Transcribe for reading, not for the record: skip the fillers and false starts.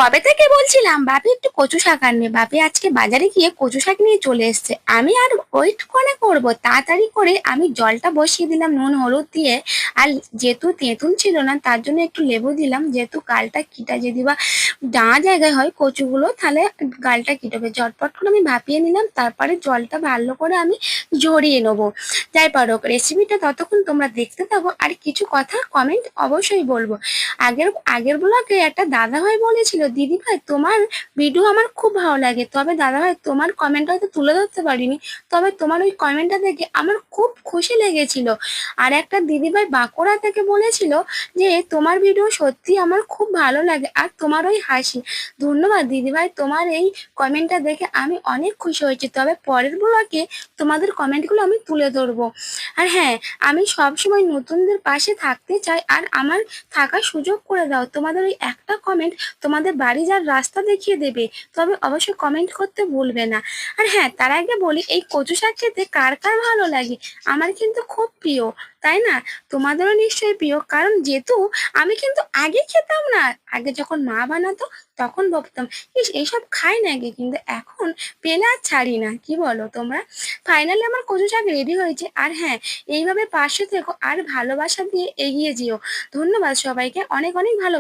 কবে থেকে বলছিলাম বাপি একটু কচু শাক আনবে। বাপি আজকে বাজারে গিয়ে কচু শাক নিয়ে চলে এসেছে। আমি আর ওয়েট করে করব, তাড়াতাড়ি করে আমি জলটা বসিয়ে দিলাম নুন হলুদ দিয়ে। আর যেহেতু তেঁতুল ছিল না, তার জন্য একটু লেবু দিলাম, যেহেতু গালটা কিটা যদি বা ডাঙা জায়গায় হয় কচুগুলো, তাহলে গালটা কিটবে। ঝটপট করে আমি ভাপিয়ে নিলাম, তারপরে জলটা ভালো করে আমি ঝরিয়ে নেবো। যাই পারো রেসিপিটা ততক্ষণ তোমরা দেখতে থাকো, আর কিছু কথা কমেন্ট অবশ্যই বলবো। আগের আগের ব্লগে একটা দাদাভাই বলেছিল, দিদি ভাই তোমার ভিডিও আমার খুব ভালো লাগে, তবে দাদাভাই তোমার কমেন্টটা হয়তো তুলে ধরতে পারিনি, তবে তোমার ওই কমেন্টটা দেখে আমার খুব খুশি লেগেছিল। আর একটা দিদিভাই বাঁকুড়া থেকে বলেছিল যে তোমার ভিডিও সত্যি আমার খুব ভালো লাগে, আর তোমার ওই হাসি। ধন্যবাদ দিদিভাই, তোমার এই কমেন্টটা দেখে আমি অনেক খুশি হয়েছি। তবে পরের ব্লগে তোমাদের কমেন্টগুলো আমি তুলে ধরবো। আর হ্যাঁ, আমি সবসময় নতুনদের পাশে থাকতে চাই, আর আমার থাকার সুযোগ করে দাও। তোমাদের ওই একটা কমেন্ট তোমাদের বাড়ি যাওয়ার রাস্তা দেখিয়ে দেবে, তবে অবশ্যই কমেন্ট করতে ভুলবে না। আর হ্যাঁ, তার আগে বলি, এই কচু শাক খেতে কার কার ভালো লাগে? আমার কিন্তু খুব প্রিয়, তাই না? তোমাদেরও নিশ্চয়ই প্রিয়, কারণ যেহেতু আমি কিন্তু আগে খেতাম না। আগে যখন মা বানাতো তখন ভাবতাম ইস এইসব খাই নাকি, কিন্তু এখন পেলে আর ছাড়ি না। কি বলো তোমরা? ফাইনালি আমার কচু শাক রেডি হয়েছে। আর হ্যাঁ, এইভাবে পাশে থেকো আর ভালোবাসা দিয়ে এগিয়ে যেও। ধন্যবাদ সবাইকে, অনেক অনেক ভালোবাসা।